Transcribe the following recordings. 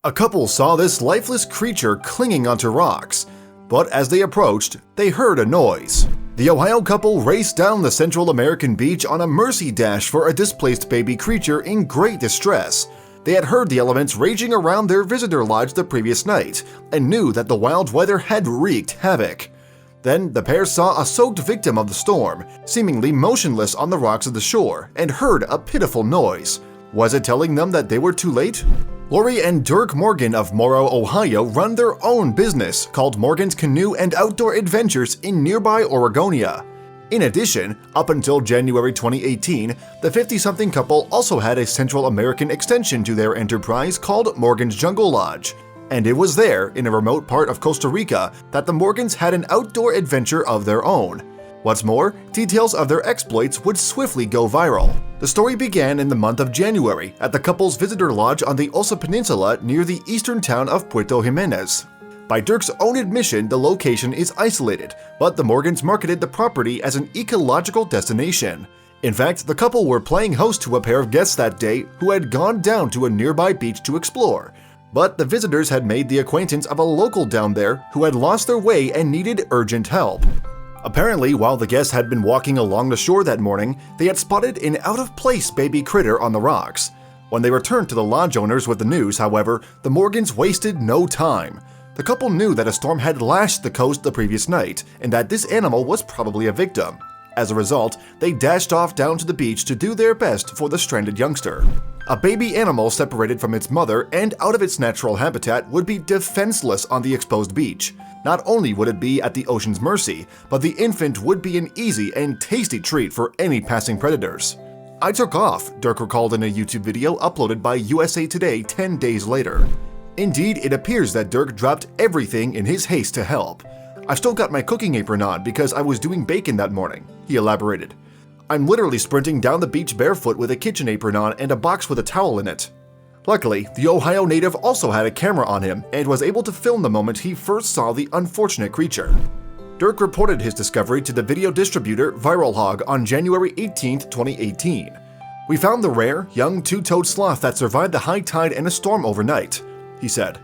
A couple saw this lifeless creature clinging onto rocks, but as they approached, they heard a noise. The Ohio couple raced down the Central American beach on a mercy dash for a displaced baby creature in great distress. They had heard the elements raging around their visitor lodge the previous night and knew that the wild weather had wreaked havoc. Then the pair saw a soaked victim of the storm, seemingly motionless on the rocks of the shore, and heard a pitiful noise. Was it telling them that they were too late? Lori and Dirk Morgan of Morrow, Ohio run their own business called Morgan's Canoe and Outdoor Adventures in nearby Oregonia. In addition, up until January 2018, the 50-something couple also had a Central American extension to their enterprise called Morgan's Jungle Lodge. And it was there, in a remote part of Costa Rica, that the Morgans had an outdoor adventure of their own. What's more, details of their exploits would swiftly go viral. The story began in the month of January at the couple's visitor lodge on the Osa Peninsula near the eastern town of Puerto Jimenez. By Dirk's own admission, the location is isolated, but the Morgans marketed the property as an ecological destination. In fact, the couple were playing host to a pair of guests that day who had gone down to a nearby beach to explore. But the visitors had made the acquaintance of a local down there who had lost their way and needed urgent help. Apparently, while the guests had been walking along the shore that morning, they had spotted an out-of-place baby critter on the rocks. When they returned to the lodge owners with the news, however, the Morgans wasted no time. The couple knew that a storm had lashed the coast the previous night and that this animal was probably a victim. As a result, they dashed off down to the beach to do their best for the stranded youngster. A baby animal separated from its mother and out of its natural habitat would be defenseless on the exposed beach. Not only would it be at the ocean's mercy, but the infant would be an easy and tasty treat for any passing predators. "I took off," Dirk recalled in a YouTube video uploaded by USA Today 10 days later. Indeed, it appears that Dirk dropped everything in his haste to help. "I've still got my cooking apron on because I was doing bacon that morning," he elaborated. "I'm literally sprinting down the beach barefoot with a kitchen apron on and a box with a towel in it." Luckily, the Ohio native also had a camera on him and was able to film the moment he first saw the unfortunate creature. Dirk reported his discovery to the video distributor ViralHog on January 18, 2018. "We found the rare, young two-toed sloth that survived the high tide and a storm overnight," he said.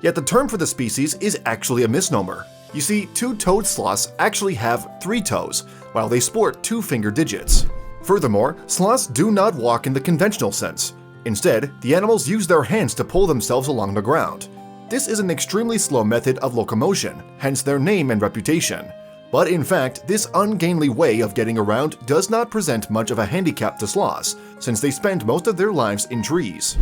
Yet the term for the species is actually a misnomer. You see, two-toed sloths actually have 3 toes, while they sport 2 finger digits. Furthermore, sloths do not walk in the conventional sense. Instead, the animals use their hands to pull themselves along the ground. This is an extremely slow method of locomotion, hence their name and reputation. But in fact, this ungainly way of getting around does not present much of a handicap to sloths, since they spend most of their lives in trees.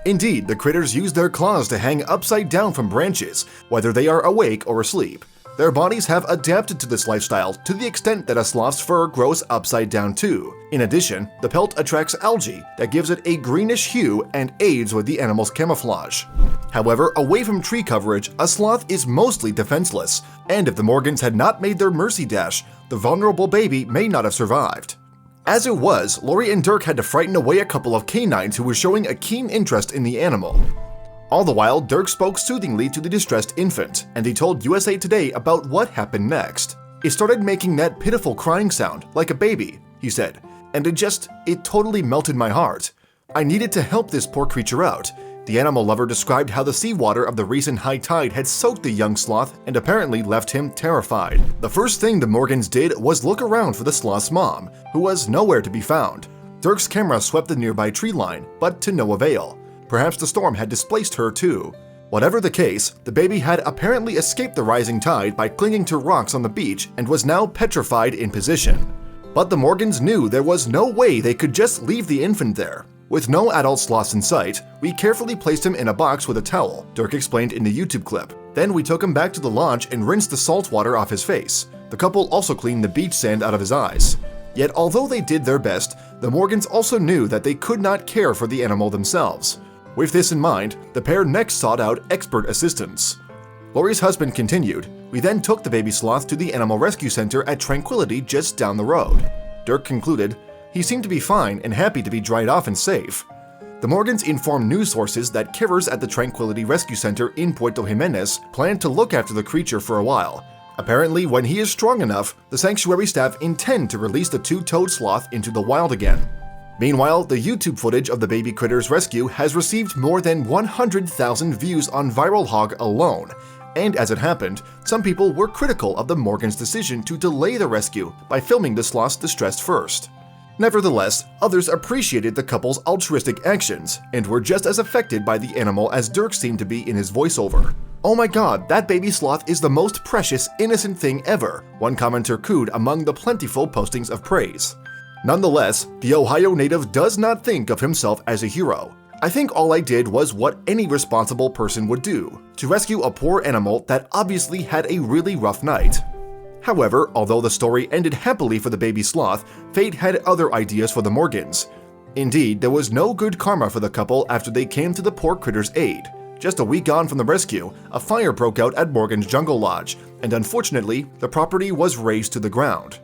Indeed, the critters use their claws to hang upside down from branches, whether they are awake or asleep. Their bodies have adapted to this lifestyle to the extent that a sloth's fur grows upside down too. In addition, the pelt attracts algae that gives it a greenish hue and aids with the animal's camouflage. However, away from tree coverage, a sloth is mostly defenseless, and if the Morgans had not made their mercy dash, the vulnerable baby may not have survived. As it was, Lori and Dirk had to frighten away a couple of canines who were showing a keen interest in the animal. All the while, Dirk spoke soothingly to the distressed infant, and he told USA Today about what happened next. "It started making that pitiful crying sound, like a baby," he said, "and it totally melted my heart. I needed to help this poor creature out." The animal lover described how the seawater of the recent high tide had soaked the young sloth and apparently left him terrified. The first thing the Morgans did was look around for the sloth's mom, who was nowhere to be found. Dirk's camera swept the nearby tree line, but to no avail. Perhaps the storm had displaced her too. Whatever the case, the baby had apparently escaped the rising tide by clinging to rocks on the beach and was now petrified in position. But the Morgans knew there was no way they could just leave the infant there. "With no adult sloths in sight, we carefully placed him in a box with a towel," Dirk explained in the YouTube clip. "Then we took him back to the lodge and rinsed the salt water off his face. The couple also cleaned the beach sand out of his eyes." Yet although they did their best, the Morgans also knew that they could not care for the animal themselves. With this in mind, the pair next sought out expert assistance. Lori's husband continued, "We then took the baby sloth to the Animal Rescue Center at Tranquility just down the road." Dirk concluded, "He seemed to be fine and happy to be dried off and safe." The Morgans informed news sources that carers at the Tranquility Rescue Center in Puerto Jimenez plan to look after the creature for a while. Apparently, when he is strong enough, the sanctuary staff intend to release the two-toed sloth into the wild again. Meanwhile, the YouTube footage of the baby critter's rescue has received more than 100,000 views on Viral Hog alone. And as it happened, some people were critical of the Morgans' decision to delay the rescue by filming the sloth's distress first. Nevertheless, others appreciated the couple's altruistic actions and were just as affected by the animal as Dirk seemed to be in his voiceover. "Oh my god, that baby sloth is the most precious, innocent thing ever," one commenter cooed among the plentiful postings of praise. Nonetheless, the Ohio native does not think of himself as a hero. "I think all I did was what any responsible person would do, to rescue a poor animal that obviously had a really rough night." However, although the story ended happily for the baby sloth, fate had other ideas for the Morgans. Indeed, there was no good karma for the couple after they came to the poor critter's aid. Just a week on from the rescue, a fire broke out at Morgan's Jungle Lodge, and unfortunately, the property was razed to the ground.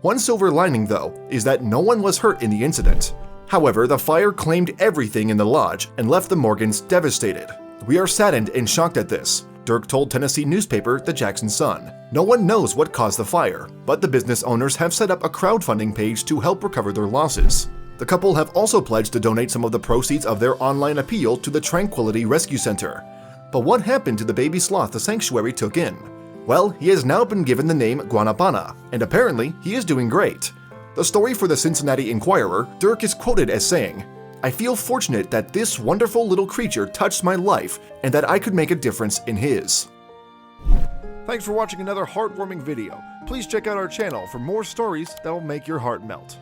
One silver lining, though, is that no one was hurt in the incident. However, the fire claimed everything in the lodge and left the Morgans devastated. "We are saddened and shocked at this," Dirk told Tennessee newspaper The Jackson Sun. "No one knows what caused the fire, but the business owners have set up a crowdfunding page to help recover their losses." The couple have also pledged to donate some of the proceeds of their online appeal to the Tranquility Rescue Center. But what happened to the baby sloth the sanctuary took in? Well, he has now been given the name Guanapana, and apparently he is doing great. The story for the Cincinnati Enquirer, Dirk is quoted as saying, "I feel fortunate that this wonderful little creature touched my life and that I could make a difference in his." Thanks for watching another heartwarming video. Please check out our channel for more stories that will make your heart melt.